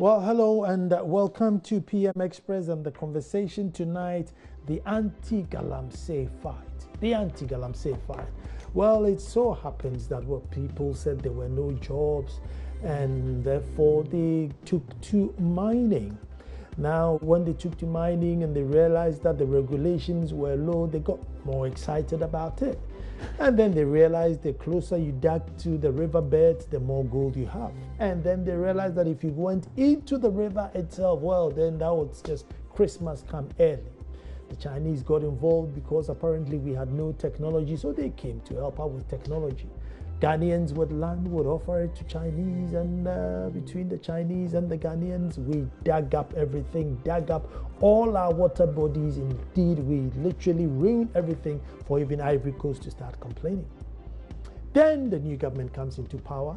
Well, hello and welcome to PM Express, and the conversation tonight, the anti-Galamsey fight. The anti-Galamsey fight. Well, it so happens that people said there were no jobs and therefore they took to mining. Now, when they took to mining and they realized that the regulations were low, they got more excited about it. And then they realized the closer you dug to the riverbed, the more gold you have. And then they realized that if you went into the river itself, well, then that was just Christmas come early. The Chinese got involved because apparently we had no technology, so they came to help out with technology. Ghanaians with land would offer it to Chinese, and between the Chinese and the Ghanaians, we dug up everything, dug up all our water bodies. Indeed, we literally ruined everything for even Ivory Coast to start complaining. Then the new government comes into power,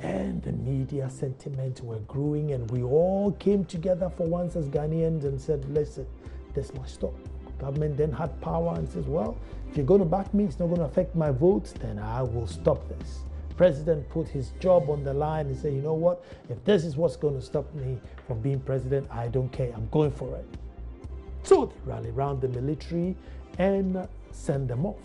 and the media sentiment were growing, and we all came together for once as Ghanaians and said, listen, this must stop. Government then had power and says, well, if you're going to back me, it's not going to affect my votes, then I will stop this. President put his job on the line and said, you know what, if this is what's going to stop me from being president, I don't care, I'm going for it. So they rally around the military and send them off.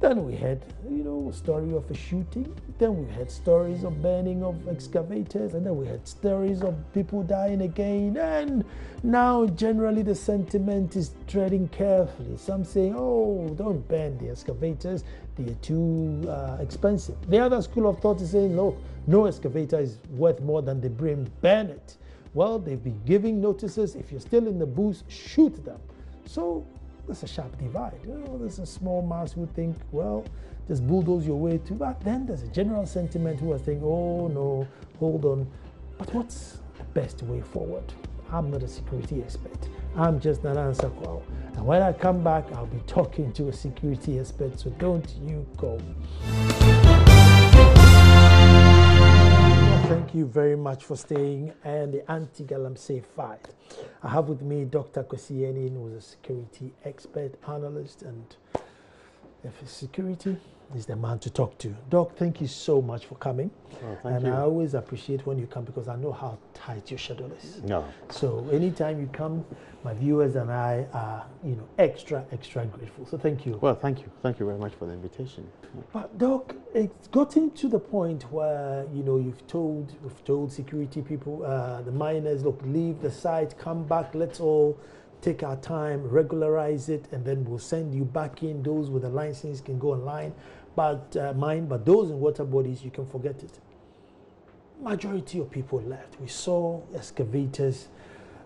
Then we had, a story of a shooting. Then we had stories of burning of excavators. And then we had stories of people dying again. And now generally the sentiment is treading carefully. Some saying, oh, don't burn the excavators. They are too expensive. The other school of thought is saying, look, no excavator is worth more than the brain. Burn it. Well, they've been giving notices. If you're still in the booth, shoot them. So there's a sharp divide. There's a small mass who think, well, just bulldoze your way to. But then there's a general sentiment who are saying, oh no, hold on. But what's the best way forward? I'm not a security expert. I'm just an answer call. And when I come back, I'll be talking to a security expert. So don't you go. Thank you very much for staying, and the anti-Galamsey fight. I have with me Dr.Kwesi Anning, who is a security expert, analyst, and if it's security, is the man to talk to. Doc, thank you so much for coming. Oh, thank you. I always appreciate when you come because I know how tight your schedule is. No. So anytime you come, my viewers and I are, extra grateful. So thank you. Well, thank you. Thank you very much for the invitation. But Doc, it's gotten to the point where, we've told security people, the miners, look, leave the site, come back, let's all take our time, regularize it, and then we'll send you back in. Those with a license can go online, but those in water bodies, you can forget it. Majority of people left. We saw excavators.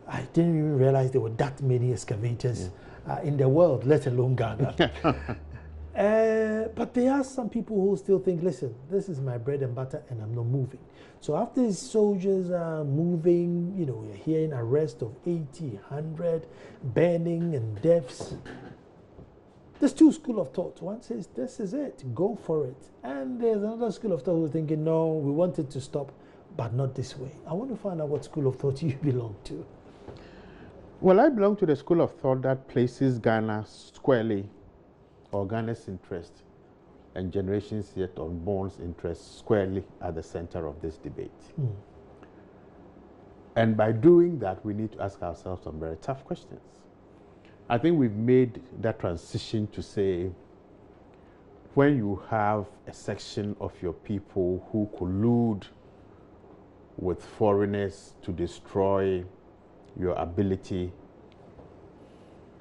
I didn't even realize there were that many excavators in the world, let alone Ghana. But there are some people who still think, listen, this is my bread and butter and I'm not moving. So after these soldiers are moving, we're hearing arrest of 80, 100, burning and deaths. There's two schools of thought. One says, this is it, go for it. And there's another school of thought who's thinking, no, we want it to stop, but not this way. I want to find out what school of thought you belong to. Well, I belong to the school of thought that places Ghana squarely, or Ghana's interest and generations yet unborn's interest squarely at the center of this debate. And by doing that, we need to ask ourselves some very tough questions. I think we've made that transition to say, when you have a section of your people who collude with foreigners to destroy your ability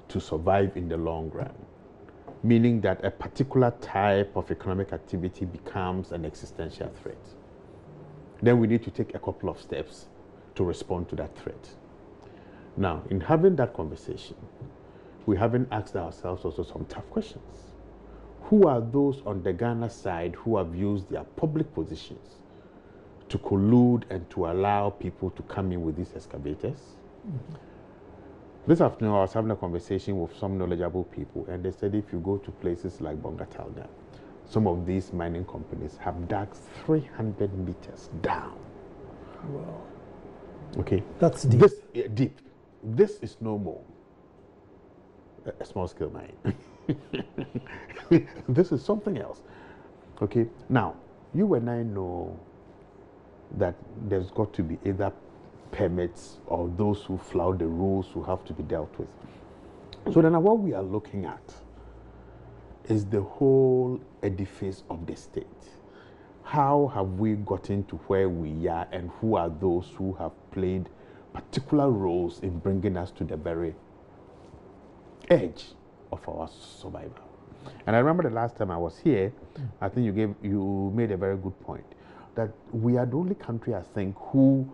to survive in the long run, meaning that a particular type of economic activity becomes an existential threat, then we need to take a couple of steps to respond to that threat. Now, in having that conversation, we haven't asked ourselves also some tough questions. Who are those on the Ghana side who have used their public positions to collude and to allow people to come in with these excavators? This afternoon, I was having a conversation with some knowledgeable people, and they said if you go to places like Bongatalga, some of these mining companies have dug 300 meters down. Wow. Okay. That's deep. Deep. This is no more a small-scale mine. This is something else. Okay. Now, you and I know that there's got to be either permits or those who flout the rules who have to be dealt with. So then what we are looking at is the whole edifice of the state. How have we gotten to where we are, and who are those who have played particular roles in bringing us to the very edge of our survival? And I remember the last time I was here, I think you made a very good point, that we are the only country, I think, who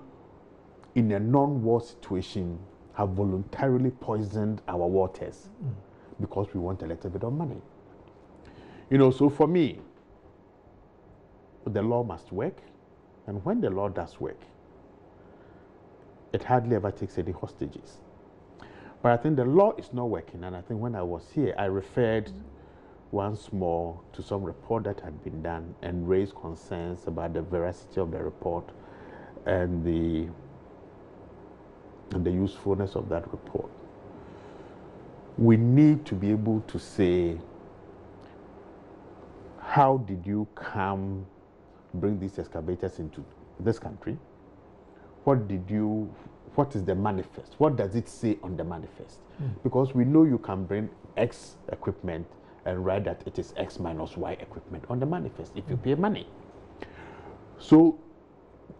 in a non-war situation have voluntarily poisoned our waters because we want a little bit of money. You know, so for me, the law must work, and when the law does work, it hardly ever takes any hostages. But I think the law is not working, and I think when I was here, I referred once more to some report that had been done and raised concerns about the veracity of the report and the usefulness of that report. We need to be able to say, how did you bring these excavators into this country? What is the manifest? What does it say on the manifest? Because we know you can bring X equipment and write that it is X minus Y equipment on the manifest if you pay money. So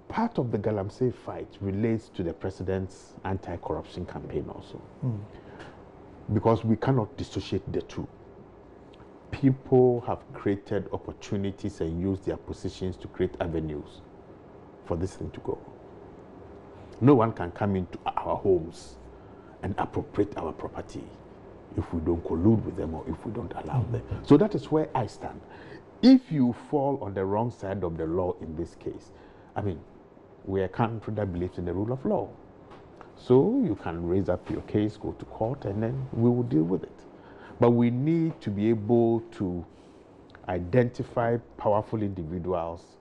part of the Galamsey fight relates to the president's anti-corruption campaign also. Because we cannot dissociate the two. People have created opportunities and used their positions to create avenues for this thing to go. No one can come into our homes and appropriate our property if we don't collude with them or if we don't allow them. So that is where I stand. If you fall on the wrong side of the law in this case, I mean, we're a country that believes in the rule of law. So you can raise up your case, go to court, and then we will deal with it. But we need to be able to identify powerful individuals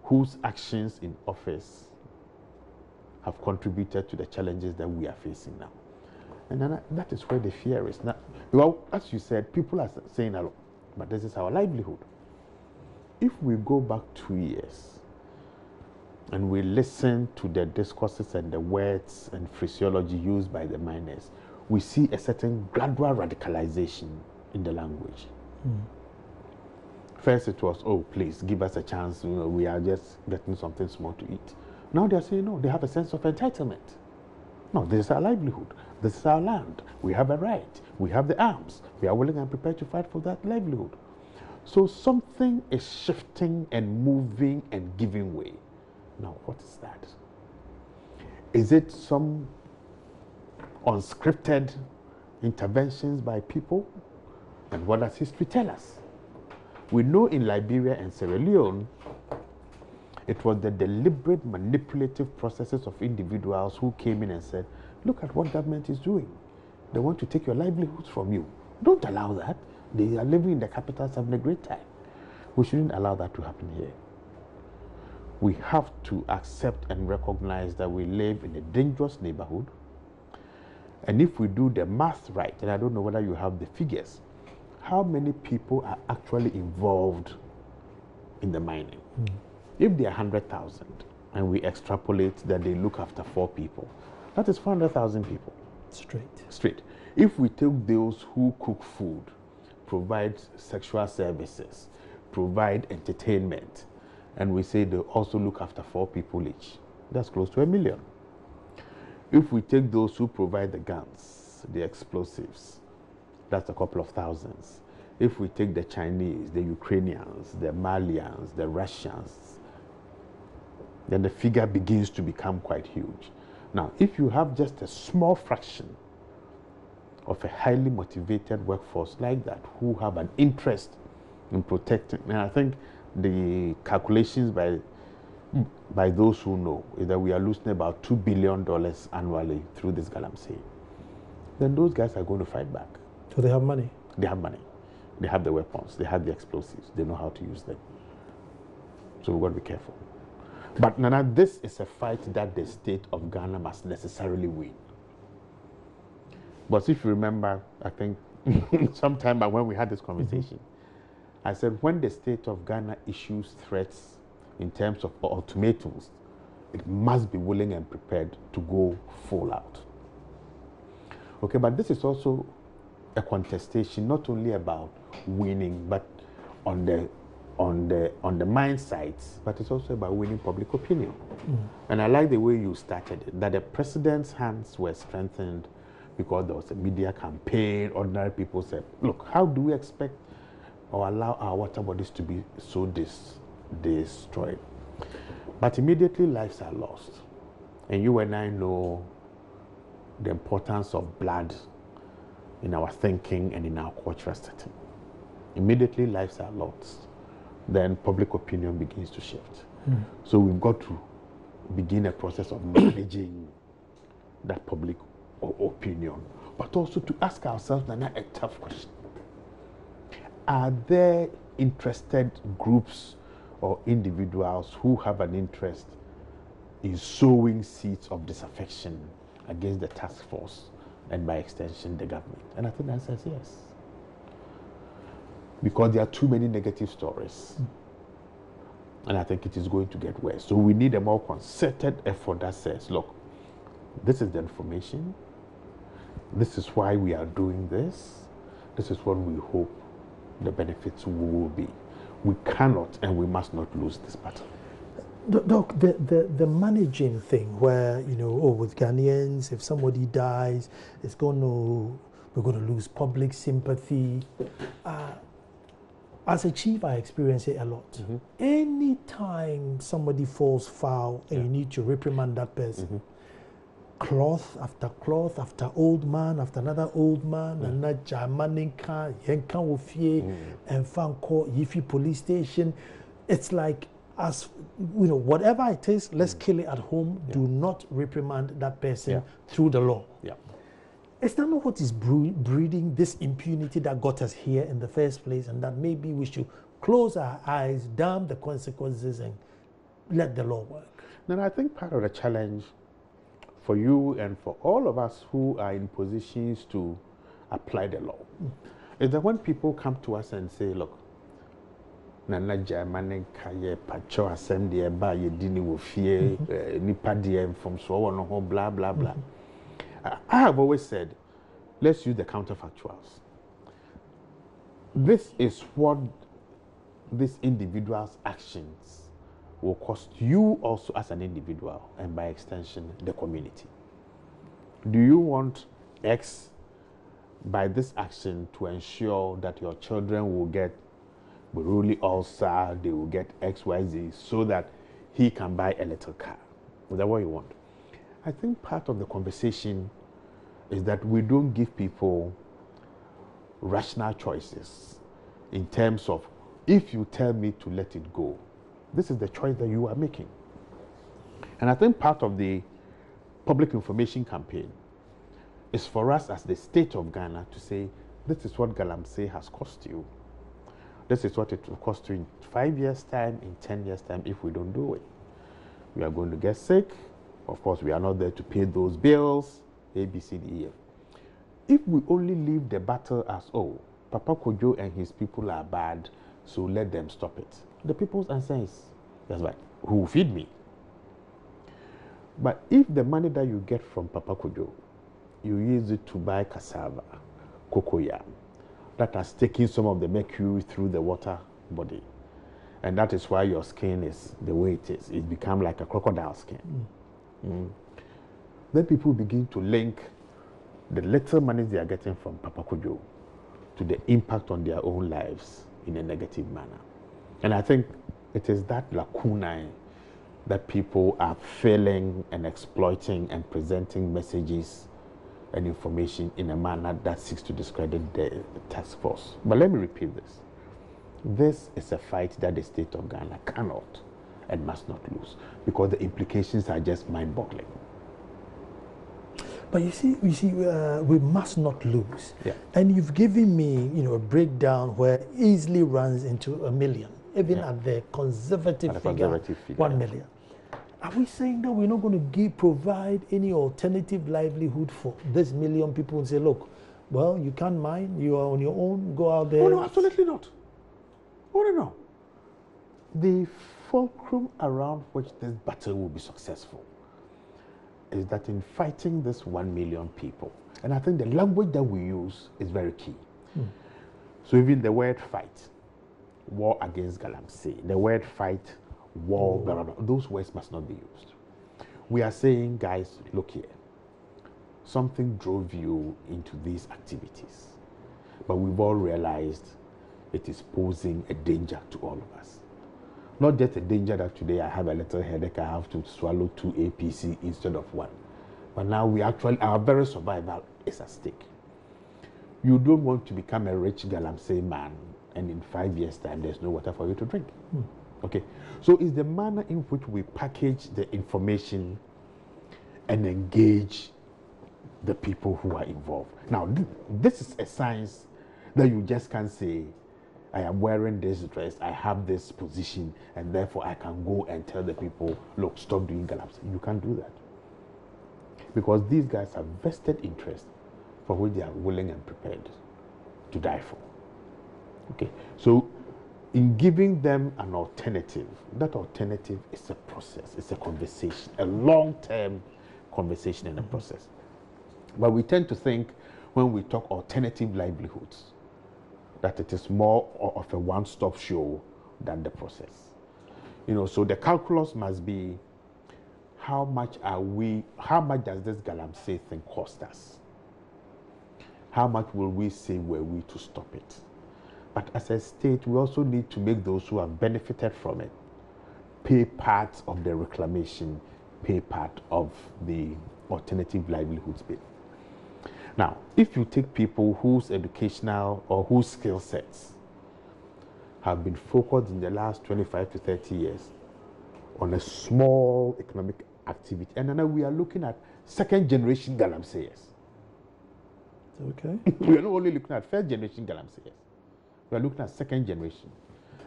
whose actions in office have contributed to the challenges that we are facing now. And then that is where the fear is. Now, well, as you said, people are saying a lot, but this is our livelihood. If we go back 2 years and we listen to the discourses and the words and phraseology used by the miners, we see a certain gradual radicalization in the language. First it was, oh, please give us a chance, you know, we are just getting something small to eat. Now they are saying, no, they have a sense of entitlement. No, this is our livelihood. This is our land. We have a right. We have the arms. We are willing and prepared to fight for that livelihood. So something is shifting and moving and giving way. Now, what is that? Is it some unscripted interventions by people? And what does history tell us? We know in Liberia and Sierra Leone, it was the deliberate manipulative processes of individuals who came in and said, look at what government is doing. They want to take your livelihoods from you. Don't allow that. They are living in the capitals having a great time. We shouldn't allow that to happen here. We have to accept and recognize that we live in a dangerous neighborhood. And if we do the math right, and I don't know whether you have the figures, how many people are actually involved in the mining? If there are 100,000 and we extrapolate that they look after 4 people, that is 400,000 people. Straight. If we take those who cook food, provide sexual services, provide entertainment, and we say they also look after 4 people each, that's close to 1 million. If we take those who provide the guns, the explosives, that's a couple of thousands. If we take the Chinese, the Ukrainians, the Malians, the Russians, then the figure begins to become quite huge. Now, if you have just a small fraction of a highly motivated workforce like that who have an interest in protecting, and I think the calculations by those who know is that we are losing about $2 billion annually through this Galamsey, then those guys are going to fight back. So they have money? They have money. They have the weapons. They have the explosives. They know how to use them. So we've got to be careful. But Nana, this is a fight that the state of Ghana must necessarily win. But if you remember, I think sometime back when we had this conversation, I said when the state of Ghana issues threats in terms of ultimatums, it must be willing and prepared to go full out. Okay, but this is also a contestation not only about winning, but on the mind sides, but it's also about winning public opinion. And I like the way you started it, that the president's hands were strengthened because there was a media campaign. Ordinary people said, look, how do we expect or allow our water bodies to be so destroyed? But immediately lives are lost. And you and I know the importance of blood in our thinking and in our cultural setting. Immediately lives are lost, then public opinion begins to shift. So we've got to begin a process of managing that public opinion, but also to ask ourselves a tough question. Are there interested groups or individuals who have an interest in sowing seeds of disaffection against the task force and by extension the government? And I think the answer is yes. Because there are too many negative stories. And I think it is going to get worse. So we need a more concerted effort that says, look, this is the information. This is why we are doing this. This is what we hope the benefits will be. We cannot and we must not lose this battle. Doc, the managing thing where, with Ghanaians, if somebody dies, we're going to lose public sympathy. As a chief, I experience it a lot. Anytime somebody falls foul and you need to reprimand that person, cloth after old man after another old man, and not Jamaninka, Yenka Wofie, and Fanko, Yifi police station. It's like, whatever it is, let's kill it at home. Do not reprimand that person through the law. Is that not what is breeding this impunity that got us here in the first place, and that maybe we should close our eyes, damn the consequences, and let the law work? Then I think part of the challenge for you and for all of us who are in positions to apply the law is that when people come to us and say, look, Nana Germanic Kaye Pacho Assembly by Yedini Wofie, Nipadiem from so blah blah blah. I have always said, let's use the counterfactuals. This is what this individual's actions will cost you also as an individual, and by extension, the community. Do you want X by this action to ensure that your children will get Buruli ulcer, they will get XYZ, so that he can buy a little car? Is that what you want? I think part of the conversation is that we don't give people rational choices in terms of, if you tell me to let it go, this is the choice that you are making. And I think part of the public information campaign is for us as the state of Ghana to say, this is what Galamsey has cost you. This is what it will cost you in 5 years' time, in 10 years' time, if we don't do it. We are going to get sick. Of course, we are not there to pay those bills, A, B, C, D, E, F. If we only leave the battle as, oh, Papa Kojo and his people are bad, so let them stop it, the people's answer is, that's right, who will feed me? But if the money that you get from Papa Kojo, you use it to buy cassava, cocoa, that has taken some of the mercury through the water body, and that is why your skin is the way it is. It's become like a crocodile skin. Then people begin to link the little money they are getting from Papa Kojo to the impact on their own lives in a negative manner. And I think it is that lacuna that people are failing and exploiting and presenting messages and information in a manner that seeks to discredit the task force. But let me repeat this. This is a fight that the state of Ghana cannot and must not lose, because the implications are just mind-boggling. But you see, we must not lose. And you've given me, a breakdown where it easily runs into 1 million, even at the conservative figure, 1 million. Are we saying that we're not going to provide any alternative livelihood for this 1 million people and say, look, well, you can't mine, you are on your own, go out there? Oh, no, absolutely not. Oh, no. The fulcrum around which this battle will be successful is that in fighting this 1 million people, and I think the language that we use is very key. So even the word fight, war against Galamsey, the word fight, war, blah, blah, blah, those words must not be used. We are saying, guys, look here, something drove you into these activities, but we've all realized it is posing a danger to all of us. Not just a danger that today I have a little headache, I have to swallow 2 APC instead of 1. But now we actually, our very survival is at stake. You don't want to become a rich Galamsey man and in 5 years' time there's no water for you to drink. Okay, so it's the manner in which we package the information and engage the people who are involved. Now, this is a science that you just can't say, I am wearing this dress, I have this position, and therefore I can go and tell the people, look, stop doing Galamsey. You can't do that. Because these guys have vested interest for which they are willing and prepared to die for. Okay, so in giving them an alternative, that alternative is a process, it's a conversation, a long-term conversation and a process. But we tend to think when we talk alternative livelihoods, that it is more of a one-stop show than the process. You know, so the calculus must be how much does this Galamsey thing cost us? How much will we say were we to stop it? But as a state, we also need to make those who have benefited from it pay part of the reclamation, pay part of the alternative livelihoods bit. Now, if you take people whose educational or whose skill sets have been focused in the last 25 to 30 years on a small economic activity, and now we are looking at second generation Galamseyers. Okay. We are not only looking at first generation Galamseyers, we are looking at second generation.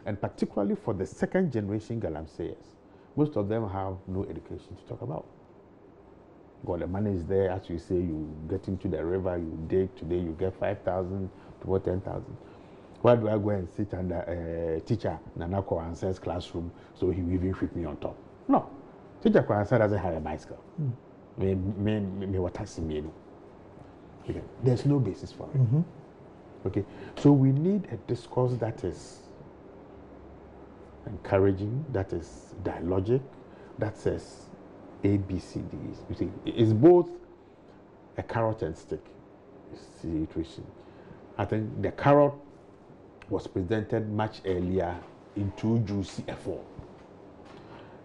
And particularly for the second generation Galamseyers, most of them have no education to talk about. God, the money is there, as you say, you get into the river, you dig, today you get 5,000 to 10,000. Why do I go and sit under a teacher, Nana Koranse's classroom, so he will even whip me on top? No. Teacher Koranse doesn't have a bicycle. Okay. There's no basis for it. Okay. So we need a discourse that is encouraging, that is dialogic, that says A, B, C, D. You see, it's both a carrot and stick situation. I think the carrot was presented much earlier in too juicy a form.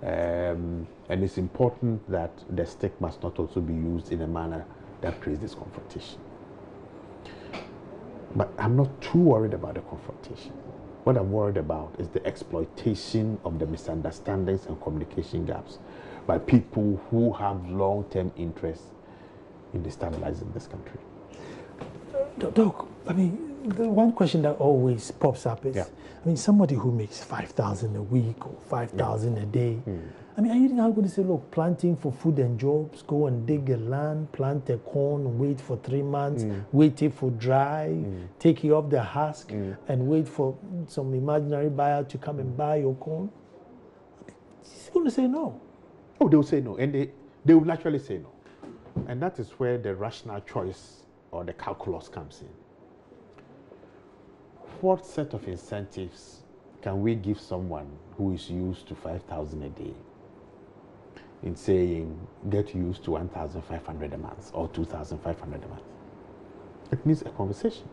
And it's important that the stick must not also be used in a manner that creates this confrontation. But I'm not too worried about the confrontation. What I'm worried about is the exploitation of the misunderstandings and communication gaps by people who have long-term interests in destabilizing this country. Doc, I mean, the one question that always pops up is, I mean, somebody who makes 5,000 a week or 5,000 a day, I mean, are you now going to say, look, planting for food and jobs, go and dig a land, plant a corn, wait for 3 months, wait it for dry, take it off the husk, and wait for some imaginary buyer to come and buy your corn? He's going to say no. Oh, they will say no, and they will naturally say no. And that is where the rational choice or the calculus comes in. What set of incentives can we give someone who is used to 5,000 a day in saying, get used to 1,500 a month or 2,500 a month? It needs a conversation.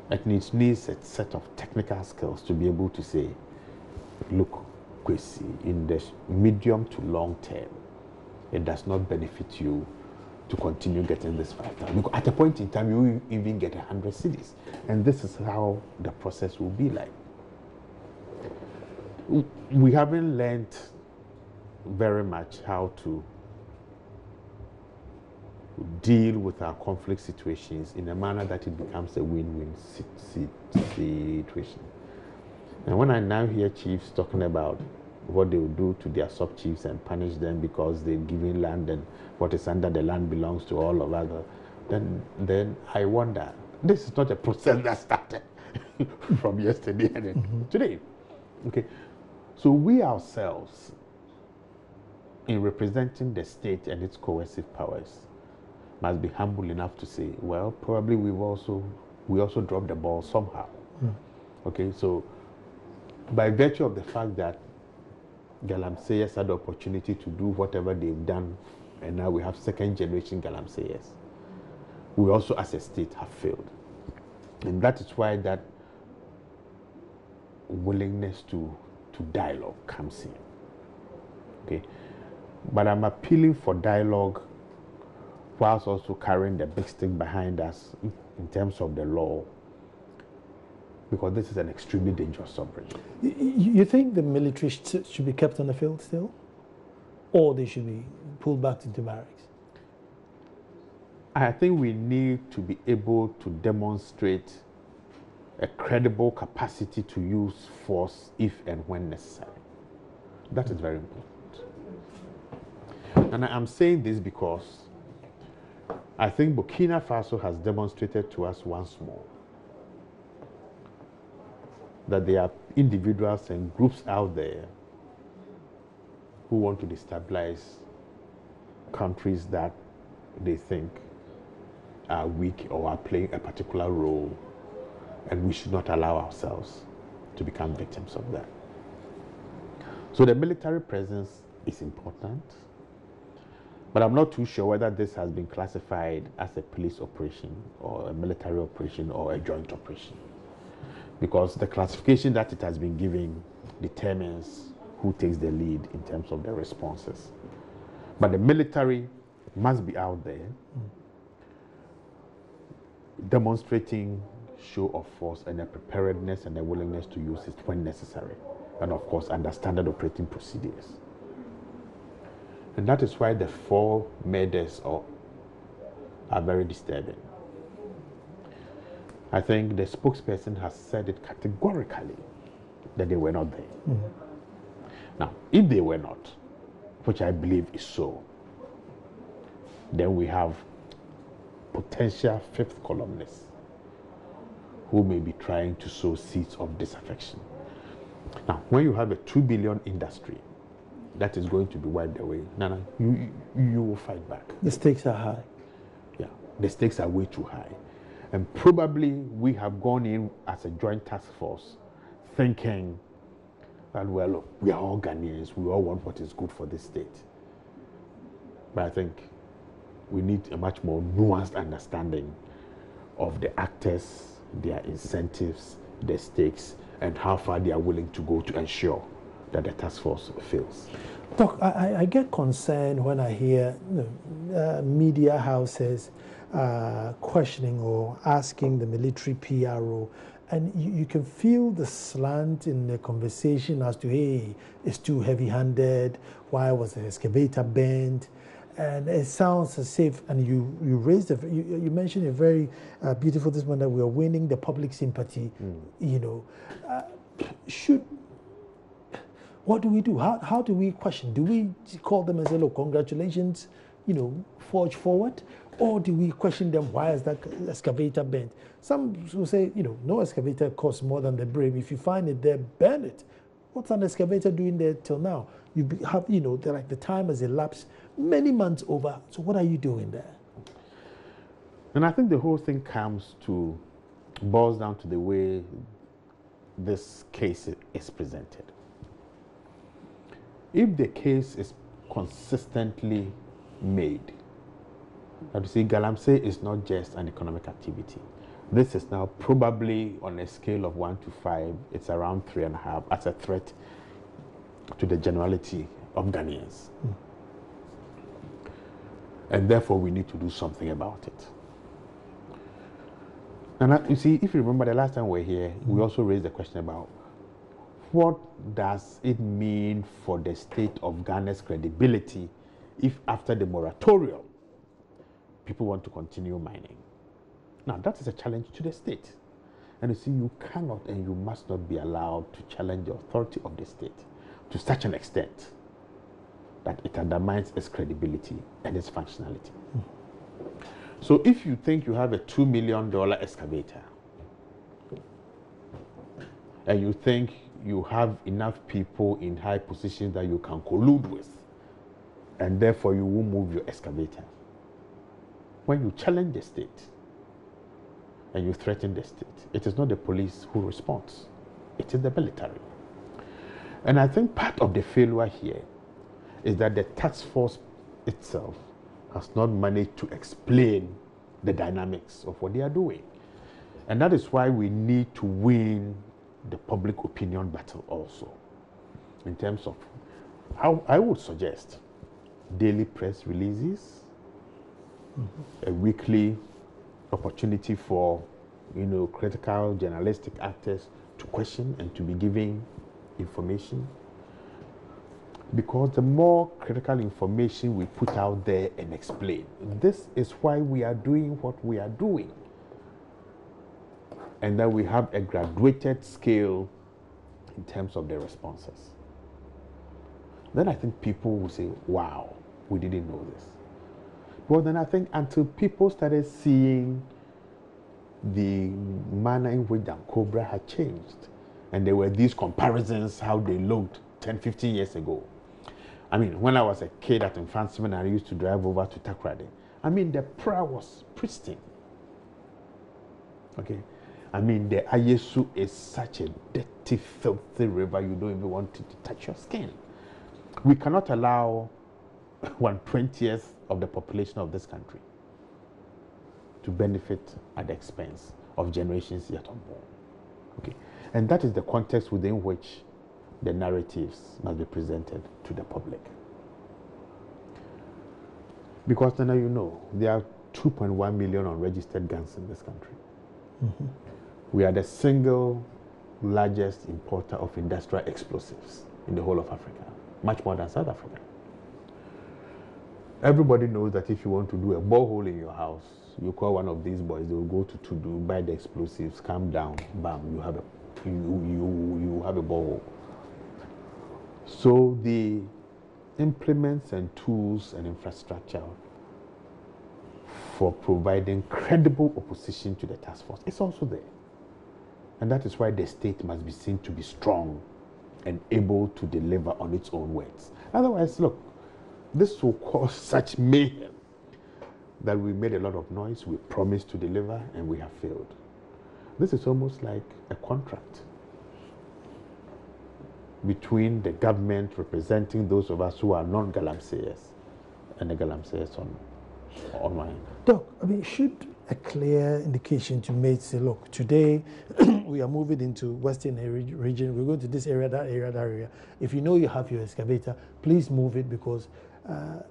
It needs a set of technical skills to be able to say, look, Kwesi, in the medium to long term, it does not benefit you to continue getting this 5,000. Because at a point in time, you will even get 100 cities. And this is how the process will be like. We haven't learned very much how to deal with our conflict situations in a manner that it becomes a win-win situation. And when I now hear chiefs talking about what they will do to their sub-chiefs and punish them because they've given land and what is under the land belongs to all of us, then I wonder, this is not a process that started from yesterday and today. Okay, So we ourselves, in representing the state and its coercive powers, must be humble enough to say, well, probably we also dropped the ball somehow. Okay, so by virtue of the fact that Galamseyers had the opportunity to do whatever they've done, and now we have second generation Galamseyers, we also as a state have failed. And that is why that willingness to dialogue comes in. Okay, but I'm appealing for dialogue whilst also carrying the big stick behind us in terms of the law, because this is an extremely dangerous subject. You think the military should be kept on the field still, or they should be pulled back into barracks? I think we need to be able to demonstrate a credible capacity to use force if and when necessary. That is very important. And I'm saying this because I think Burkina Faso has demonstrated to us once more that there are individuals and groups out there who want to destabilize countries that they think are weak or are playing a particular role, and we should not allow ourselves to become victims of that. So the military presence is important, but I'm not too sure whether this has been classified as a police operation or a military operation or a joint operation, because the classification that it has been given determines who takes the lead in terms of the responses. But the military must be out there demonstrating show of force and a preparedness and a willingness to use it when necessary, and of course under standard operating procedures. And that is why the 4 murders are very disturbing. I think the spokesperson has said it categorically that they were not there. Now, if they were not, which I believe is so, then we have potential 5th columnists who may be trying to sow seeds of disaffection. Now, when you have a 2 billion industry that is going to be wiped away, Nana, you will fight back. The stakes are high. Yeah, the stakes are way too high. And probably we have gone in as a joint task force thinking that, well, look, we are all Ghanaians, we all want what is good for this state. But I think we need a much more nuanced understanding of the actors, their incentives, their stakes, and how far they are willing to go to ensure that the task force fails. Doc, I get concerned when I hear media houses questioning or asking the military PRO, and you can feel the slant in the conversation as to, hey, it's too heavy-handed, why was the excavator bent? And it sounds as if, and you mentioned a very beautiful this one, that we are winning the public sympathy. What do we do? How do we question? Do we call them and say, look, congratulations, forge forward? Or do we question them, why is that excavator bent? Some will say, no excavator costs more than the brave. If you find it there, burn it. What's an excavator doing there till now? You have, the time has elapsed, many months over. So what are you doing there? And I think the whole thing boils down to the way this case is presented. If the case is consistently made, that you see, Galamsey is not just an economic activity. This is now probably on a scale of 1 to 5, it's around 3.5 as a threat to the generality of Ghanaians. And therefore, we need to do something about it. And you see, if you remember the last time we were here, we also raised the question about what does it mean for the state of Ghana's credibility if after the moratorium, people want to continue mining. Now, that is a challenge to the state. And you see, you cannot and you must not be allowed to challenge the authority of the state to such an extent that it undermines its credibility and its functionality. So if you think you have a $2 million excavator, and you think you have enough people in high positions that you can collude with, and therefore you will move your excavator. When you challenge the state and you threaten the state, it is not the police who responds, it is the military. And I think part of the failure here is that the task force itself has not managed to explain the dynamics of what they are doing. And that is why we need to win the public opinion battle also. In terms of how I would suggest daily press releases, a weekly opportunity for critical journalistic actors to question and to be giving information. Because the more critical information we put out there and explain, this is why we are doing what we are doing. And that we have a graduated scale in terms of the responses. Then I think people will say, wow, we didn't know this. But then I think until people started seeing the manner in which Cobra had changed, and there were these comparisons, how they looked 10, 15 years ago. I mean, when I was a kid at Infantsman, I used to drive over to Takoradi. I mean, the pra was pristine. Okay? I mean, the Ayesu is such a dirty, filthy river, you don't even want it to touch your skin. We cannot allow 1/20th of the population of this country to benefit at the expense of generations yet unborn. Okay? And that is the context within which the narratives must be presented to the public. Because now there are 2.1 million unregistered guns in this country. Mm-hmm. We are the single largest importer of industrial explosives in the whole of Africa, much more than South Africa. Everybody knows that if you want to do a borehole in your house, you call one of these boys, they will go to Tudu, buy the explosives, calm down, bam, you have a borehole. So the implements and tools and infrastructure for providing credible opposition to the task force is also there. And that is why the state must be seen to be strong and able to deliver on its own words. Otherwise, look, this will cause such mayhem that we made a lot of noise, we promised to deliver, and we have failed. This is almost like a contract between the government representing those of us who are non-Galamseyers and the Galamseyers online. Doc, I mean, should a clear indication to mates say, look, today we are moving into Western region, we're going to this area, that area, that area. If you know you have your excavator, please move it because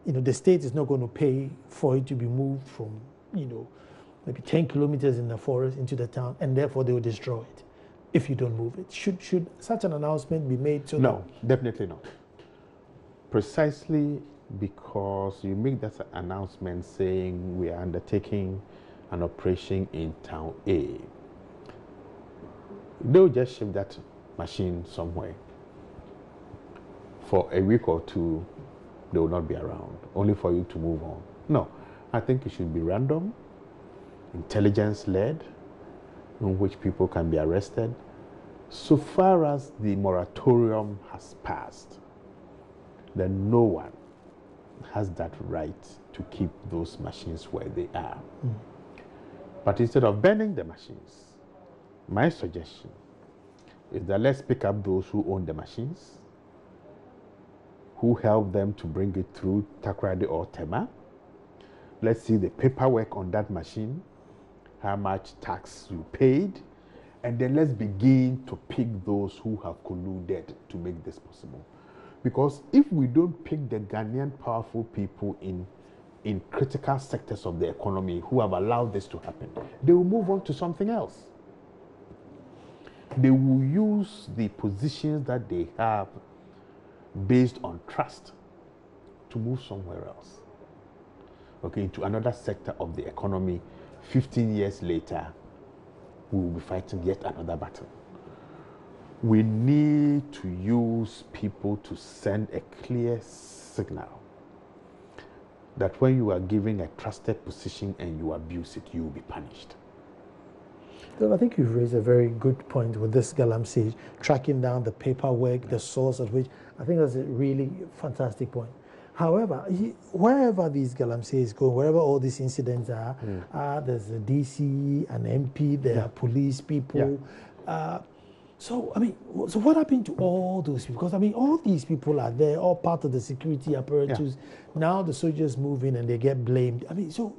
the state is not going to pay for it to be moved from, maybe 10 kilometers in the forest into the town, and therefore they will destroy it if you don't move it. Should such an announcement be made? No, definitely not. Precisely because you make that announcement saying we are undertaking an operation in town A. They'll just ship that machine somewhere. For a week or two, they will not be around, only for you to move on. No, I think it should be random, intelligence-led, in which people can be arrested. So far as the moratorium has passed, then no one has that right to keep those machines where they are. Mm. But instead of banning the machines, my suggestion is that let's pick up those who own the machines, who help them to bring it through Takoradi or Tema. Let's see the paperwork on that machine, how much tax you paid, and then let's begin to pick those who have colluded to make this possible. Because if we don't pick the Ghanaian powerful people in critical sectors of the economy who have allowed this to happen, they will move on to something else. They will use the positions that they have based on trust to move somewhere else. Okay, into another sector of the economy. 15 years later, we will be fighting yet another battle. We need to use people to send a clear signal that when you are given a trusted position and you abuse it, you will be punished. Well, I think you've raised a very good point with this Galamsey, tracking down the paperwork, the source at which, I think that's a really fantastic point. However, wherever these Galamseys go, wherever all these incidents are, there's a DC, an MP, there are police people. So, I mean, so what happened to all those people? Because, I mean, all these people are there, all part of the security apparatus. Now the soldiers move in and they get blamed. I mean, so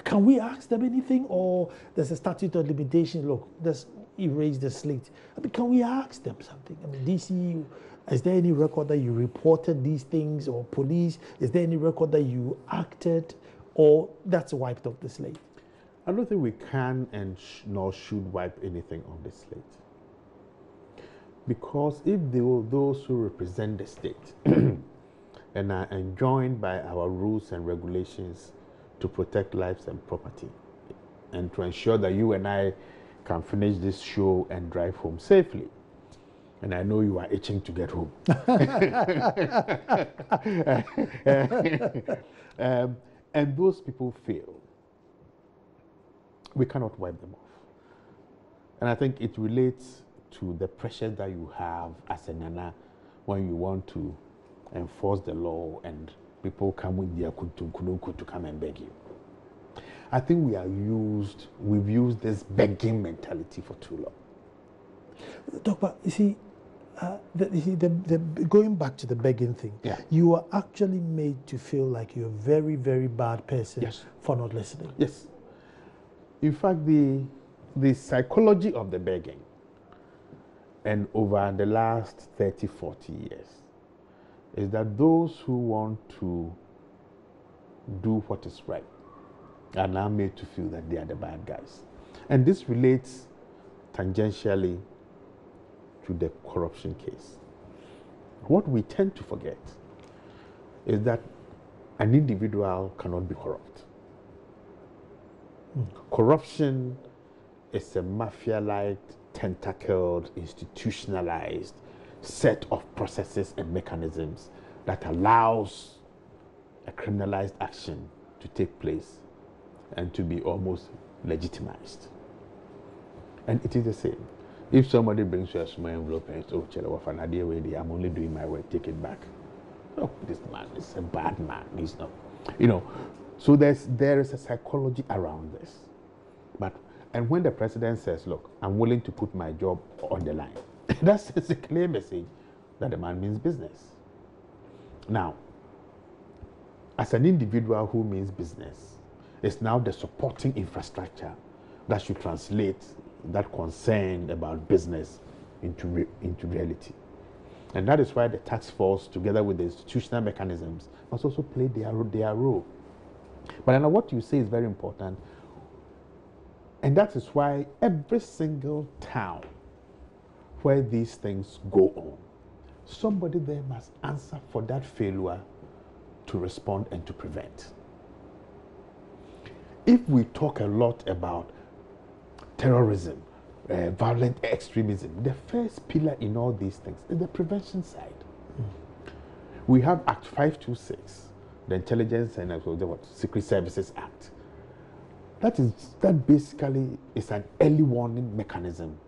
can we ask them anything? Or there's a statute of limitation, look, let's erase the slate. I mean, can we ask them something? I mean, DC, is there any record that you reported these things? Or police, is there any record that you acted? Or that's wiped off the slate? I don't think we can and nor should wipe anything on the slate. Because if they were those who represent the state and are enjoined by our rules and regulations to protect lives and property and to ensure that you and I can finish this show and drive home safely, and I know you are itching to get home. And those people fail. We cannot wipe them off. And I think it relates to the pressure that you have as a nana when you want to enforce the law and people come with their kutu to come and beg you. I think we've used this begging mentality for too long. Doctor, you see, going back to the begging thing, you are actually made to feel like you're a very, very bad person for not listening. Yes. In fact, the psychology of the begging, and over the last 30, 40 years, is that those who want to do what is right are now made to feel that they are the bad guys. And this relates tangentially to the corruption case. What we tend to forget is that an individual cannot be corrupt. Corruption is a mafia-like, tentacled, institutionalized set of processes and mechanisms that allows a criminalized action to take place and to be almost legitimized. And it is the same. If somebody brings you a small envelope and says, oh, I'm only doing my work, take it back. Oh, this man is a bad man. He's not, So there is a psychology around this. And when the president says, look, I'm willing to put my job on the line, that's a clear message that the man means business. Now, as an individual who means business, it's now the supporting infrastructure that should translate that concern about business into reality. And that is why the task force, together with the institutional mechanisms, must also play their role. But I know what you say is very important. And that is why every single town where these things go on, somebody there must answer for that failure to respond and to prevent. If we talk a lot about terrorism, violent extremism, the first pillar in all these things is the prevention side. We have Act 526, the Intelligence and Secret Services Act. That basically is an early warning mechanism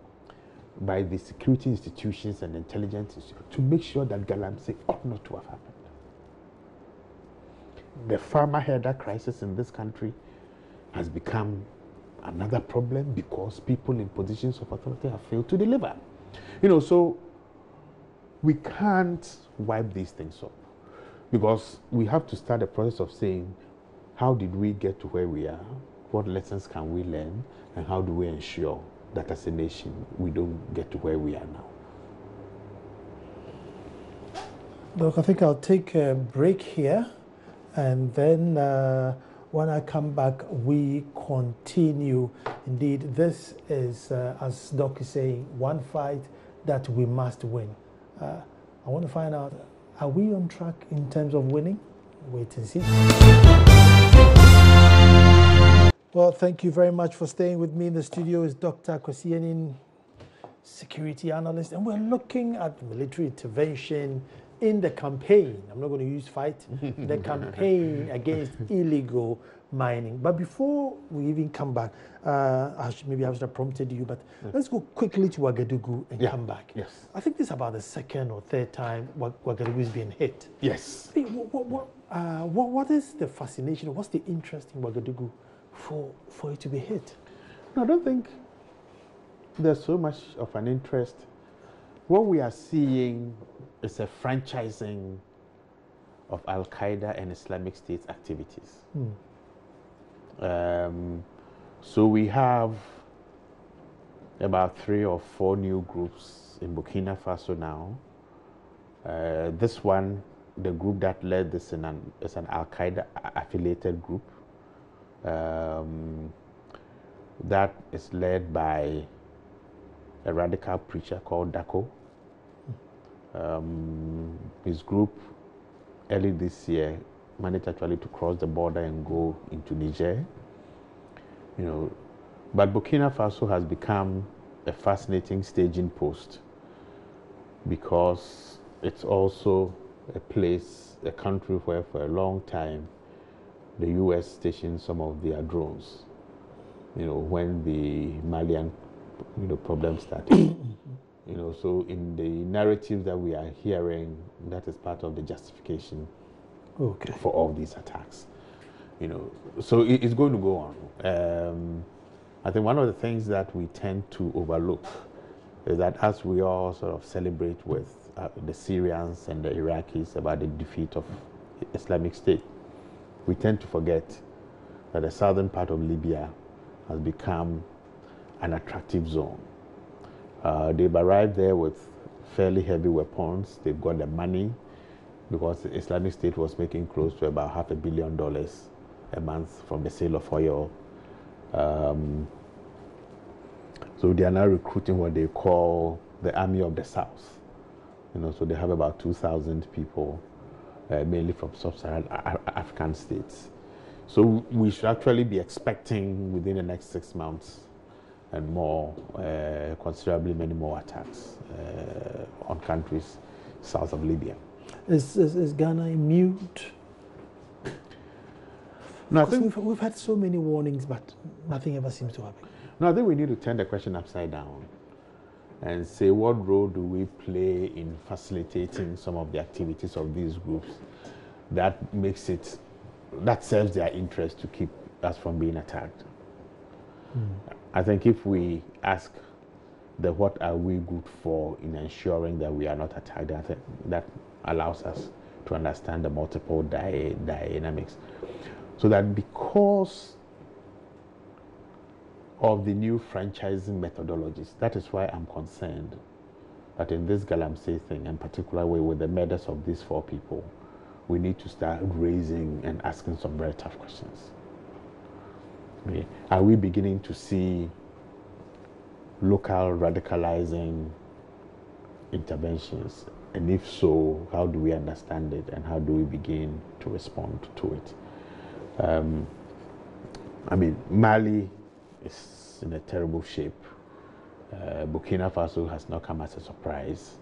by the security institutions and intelligence institutions to make sure that Galamsey ought not to have happened. The farmer herder crisis in this country has become another problem because people in positions of authority have failed to deliver. So we can't wipe these things up because we have to start the process of saying, how did we get to where we are? What lessons can we learn? And how do we ensure that as a nation we don't get to where we are now? Look, I think I'll take a break here, and then when I come back, we continue. Indeed, this is, as Doc is saying, one fight that we must win. I want to find out, are we on track in terms of winning? Wait and see. Well, thank you very much for staying with me. In the studio is Dr.Kwesi Anning, security analyst, and we're looking at military intervention in the campaign, I'm not going to use fight, the campaign against illegal mining. But before we even come back, maybe I should have prompted you, but let's go quickly to Ouagadougou and come back. Yes. I think this is about the second or third time Ouagadougou is being hit. Yes. What is the fascination, what's the interest in Ouagadougou for it to be hit? No, I don't think there's so much of an interest. What we are seeing is a franchising of Al-Qaeda and Islamic State's activities. So we have about 3 or 4 new groups in Burkina Faso now. This one, the group that led this is an Al-Qaeda affiliated group that is led by a radical preacher called Dako. His group early this year managed actually to cross the border and go into Niger. But Burkina Faso has become a fascinating staging post because it's also a country where for a long time the US stationed some of their drones, when the Malian problem started. So in the narrative that we are hearing, that is part of the justification for all these attacks. So it's going to go on. I think one of the things that we tend to overlook is that as we all sort of celebrate with the Syrians and the Iraqis about the defeat of Islamic State, we tend to forget that the southern part of Libya has become an attractive zone. They've arrived there with fairly heavy weapons. They've got the money because the Islamic State was making close to about $500 million a month from the sale of oil. So they are now recruiting what they call the Army of the South. So they have about 2,000 people, mainly from sub-Saharan African states. So we should actually be expecting within the next 6 months and more, considerably many more attacks on countries south of Libya. Is Ghana immune? No, I think we've had so many warnings, but nothing ever seems to happen. No, I think we need to turn the question upside down and say, what role do we play in facilitating some of the activities of these groups that serves their interest to keep us from being attacked? I think if we ask what are we good for in ensuring that we are not attacked, I think that allows us to understand the multiple dynamics. So that because of the new franchising methodologies, that is why I'm concerned that in this Galamsey thing, and particularly with the murders of these 4 people, we need to start raising and asking some very tough questions. Are we beginning to see local radicalizing interventions? And if so, how do we understand it and how do we begin to respond to it? Mali is in a terrible shape. Burkina Faso has not come as a surprise.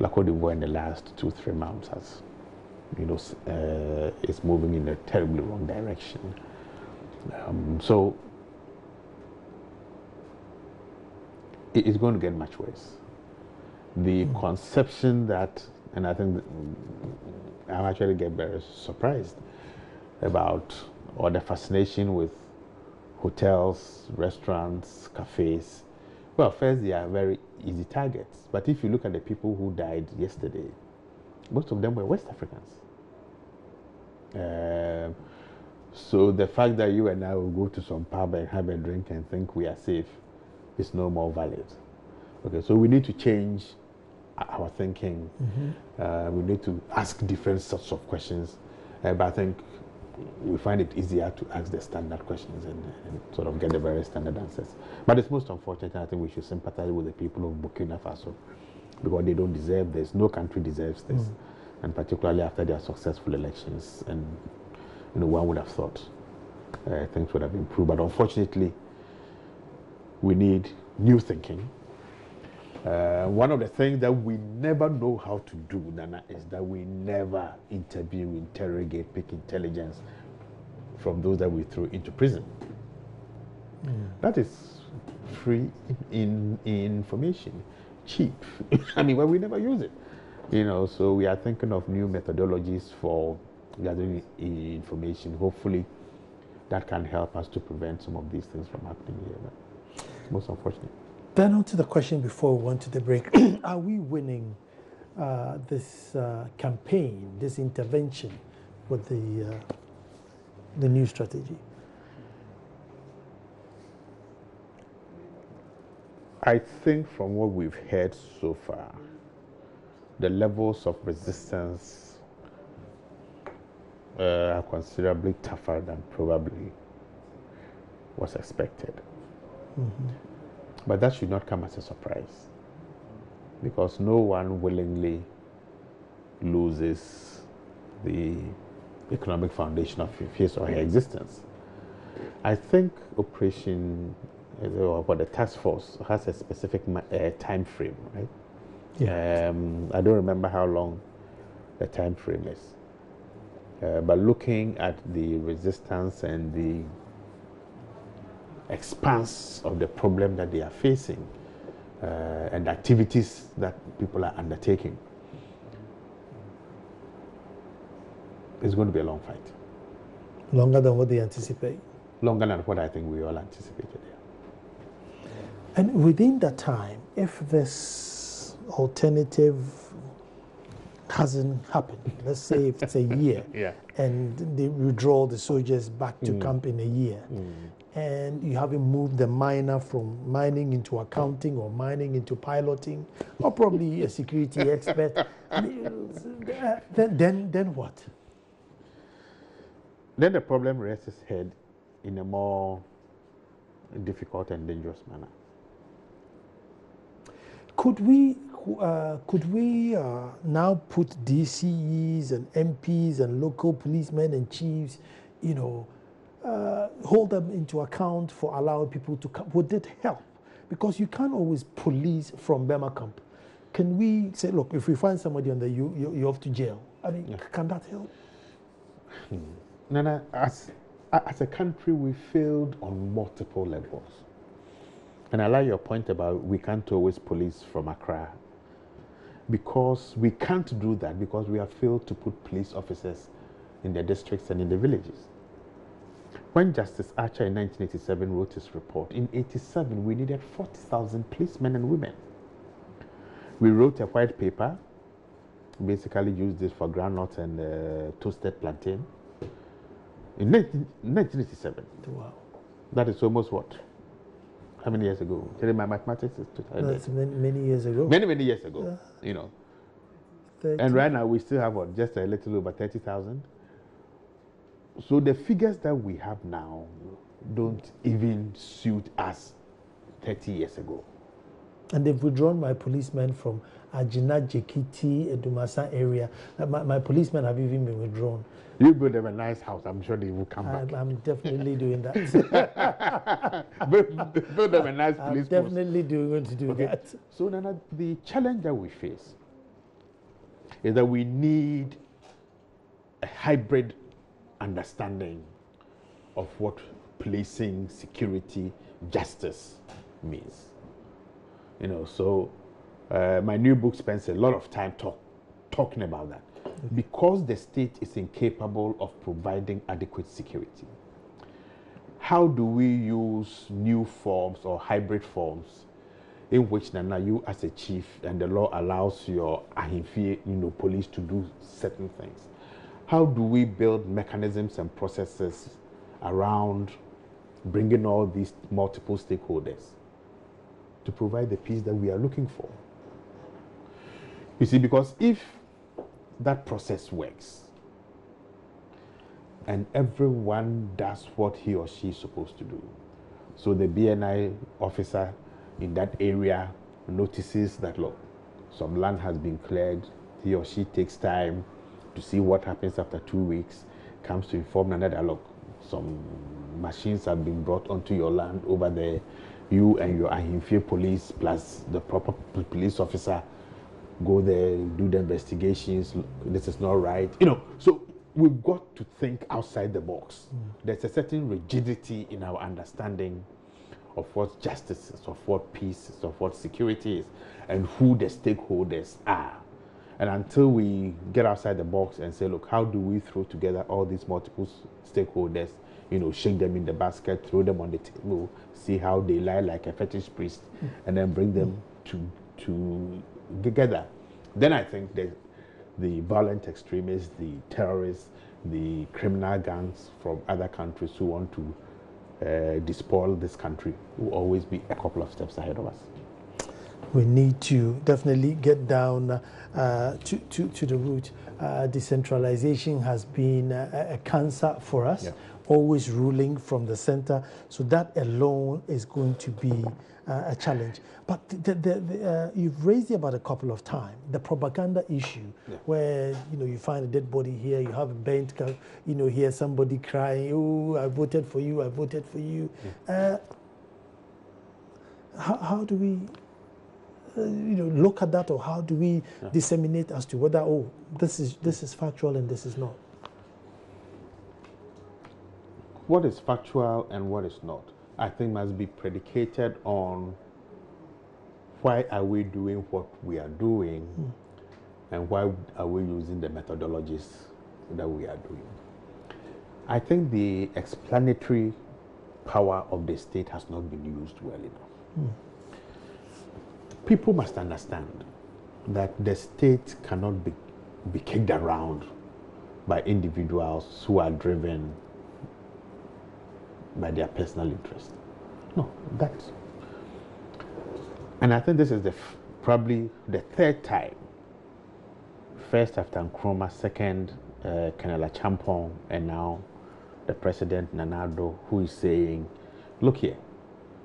La Côte d'Ivoire in the last 2-3 months has, is moving in a terribly wrong direction. So it's going to get much worse. The conception that, and I think I actually get very surprised about, or the fascination with hotels, restaurants, cafes. Well, first, they are very easy targets. But if you look at the people who died yesterday, most of them were West Africans. So the fact that you and I will go to some pub and have a drink and think we are safe is no more valid. Okay, so we need to change our thinking. We need to ask different sorts of questions. But I think we find it easier to ask the standard questions and sort of get the very standard answers. But it's most unfortunate. I think we should sympathize with the people of Burkina Faso because they don't deserve this. No country deserves this. And particularly after their successful elections. And one would have thought things would have improved. But unfortunately, we need new thinking. One of the things that we never know how to do, Nana, is that we never interview, interrogate, pick intelligence from those that we throw into prison. That is free information, cheap. I mean, but we never use it. So we are thinking of new methodologies for gathering information. Hopefully, that can help us to prevent some of these things from happening here. But it's most unfortunate. Then on to the question before we went to the break. Are we winning this campaign, this intervention with the new strategy? I think from what we've heard so far, the levels of resistance are considerably tougher than probably was expected. But that should not come as a surprise, because no one willingly loses the economic foundation of his or her existence. I think Operation, or the task force, has a specific time frame, right? Yeah. I don't remember how long the time frame is. But looking at the resistance and the expanse of the problem that they are facing and activities that people are undertaking, it's going to be a long fight. Longer than what they anticipate. Longer than what I think we all anticipated. And within that time, if this alternative hasn't happened, let's say if it's a year, and they withdraw the soldiers back to camp in a year, and you haven't moved the miner from mining into accounting or mining into piloting, or probably a security expert, then what? Then the problem rests its head in a more difficult and dangerous manner. Could we now put DCEs and MPs and local policemen and chiefs, hold them into account for allowing people to come? Would it help? Because you can't always police from Burma camp. Can we say, look, if we find somebody under you're off to jail? I mean, can that help? Nana, as a country, we failed on multiple levels. And I like your point about we can't always police from Accra, because we can't do that because we have failed to put police officers in the districts and in the villages. When Justice Archer in 1987 wrote his report, in 1987 we needed 40,000 policemen and women. We wrote a white paper, basically used this for groundnut and toasted plantain, in 1987. Wow. That is almost what? How many years ago? Tell me, my mathematics is That's many years ago. Many years ago, 30. And right now we still have what? Just a little over 30,000. So the figures that we have now don't even suit us 30 years ago. And they've withdrawn my policemen from Ajina, Jekiti, Edumasa area. My policemen have even been withdrawn. You build them a nice house, I'm sure they will come back. I'm definitely doing that. build them a nice police post. I'm definitely going to do that. So Nana, the challenge that we face is that we need a hybrid understanding of what policing, security, justice means. So my new book spends a lot of time talking about that. Because the state is incapable of providing adequate security, how do we use new forms or hybrid forms in which Nana, you as a chief and the law allows your ahimfie, police to do certain things? How do we build mechanisms and processes around bringing all these multiple stakeholders to provide the peace that we are looking for? You see, because if that process works and everyone does what he or she is supposed to do, so the BNI officer in that area notices that, look, some land has been cleared, he or she takes time to see what happens after 2 weeks, comes to inform another, look, some machines have been brought onto your land over there, You and your Ahimfie police plus the proper police officer go there, do the investigations. This is not right. So we've got to think outside the box. There's a certain rigidity in our understanding of what justice is, of what peace is, of what security is, and who the stakeholders are. And until we get outside the box and say, look, how do we throw together all these multiple stakeholders, shake them in the basket, throw them on the table, see how they lie like a fetish priest, and then bring them to together. Then I think that the violent extremists, the terrorists, the criminal gangs from other countries who want to despoil this country will always be a couple of steps ahead of us. We need to definitely get down to the root. Decentralization has been a cancer for us, always ruling from the center. So that alone is going to be a challenge. But you've raised it about a couple of times, the propaganda issue, where you find a dead body here, you have a bent, hear somebody crying, "Oh, I voted for you, I voted for you." How do we look at that, or how do we disseminate as to whether this is factual and this is not? What is factual and what is not, I think, must be predicated on why are we doing what we are doing, and why are we using the methodologies that we are doing. I think the explanatory power of the state has not been used well enough. People must understand that the state cannot be kicked around by individuals who are driven by their personal interest. No, that's... And I think this is probably the third time. First after Nkrumah, second Colonel Champong, and now the President Nanado, who is saying, look here,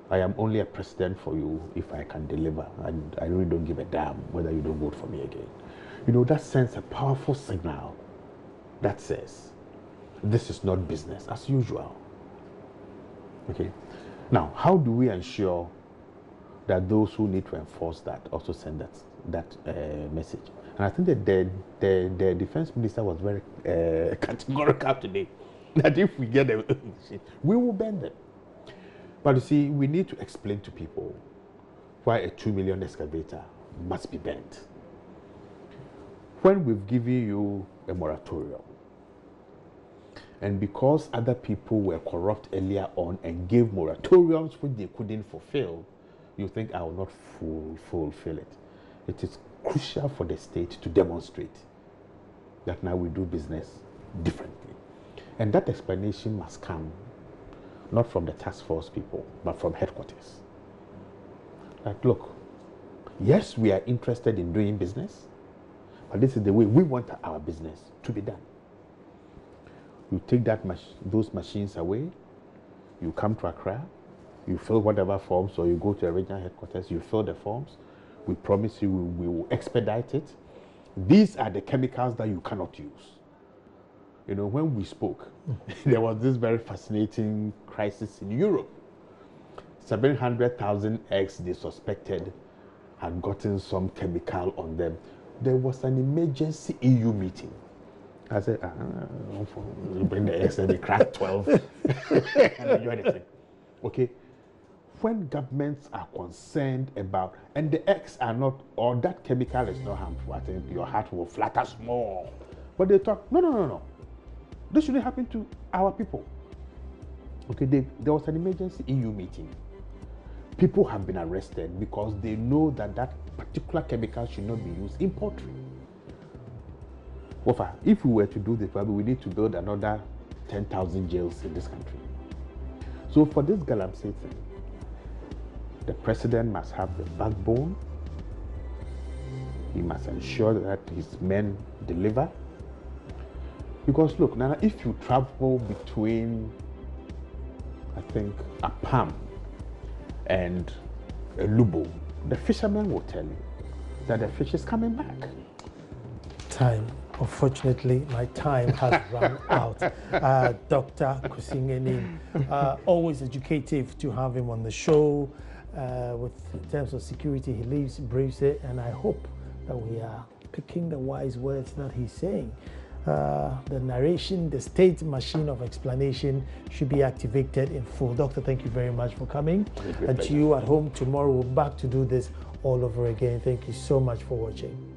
I am only a president for you if I can deliver, and I really don't give a damn whether you don't vote for me again. That sends a powerful signal that says, this is not business as usual. Okay. Now, how do we ensure that those who need to enforce that also send that message? And I think that the defense minister was very categorical today that if we get them, we will ban them. But you see, we need to explain to people why a 2 million excavator must be banned. When we've given you a moratorium, and because other people were corrupt earlier on and gave moratoriums which they couldn't fulfill, you think I will not fulfill it. It is crucial for the state to demonstrate that now we do business differently. And that explanation must come not from the task force people, but from headquarters. Like, look, yes, we are interested in doing business, but this is the way we want our business to be done. You take those machines away, you come to Accra, you fill whatever forms, or you go to a regional headquarters, you fill the forms. We promise you we will expedite it. These are the chemicals that you cannot use. When we spoke, there was this very fascinating crisis in Europe. 700,000 eggs they suspected had gotten some chemical on them. There was an emergency EU meeting. I said, you bring the eggs and they crack 12 and enjoy anything. Okay? When governments are concerned about, and the eggs are not, or that chemical is not harmful, I think your heart will flutter small. But they thought, no. This shouldn't happen to our people. Okay, there was an emergency EU meeting. People have been arrested because they know that particular chemical should not be used in poultry. If we were to do this, probably we need to build another 10,000 jails in this country. So for this Galamsey thing, the president must have the backbone. He must ensure that his men deliver. Because look, Nana, if you travel between, I think, Apam and Lubo, the fishermen will tell you that the fish is coming back. Time. Unfortunately, my time has run out. Dr. Kwesi Anning, always educative to have him on the show. with in terms of security. He lives, breathes it, and I hope that we are picking the wise words that he's saying. The narration, the state machine of explanation should be activated in full. Doctor, thank you very much for coming. And to you at home, tomorrow we're back to do this all over again. Thank you so much for watching.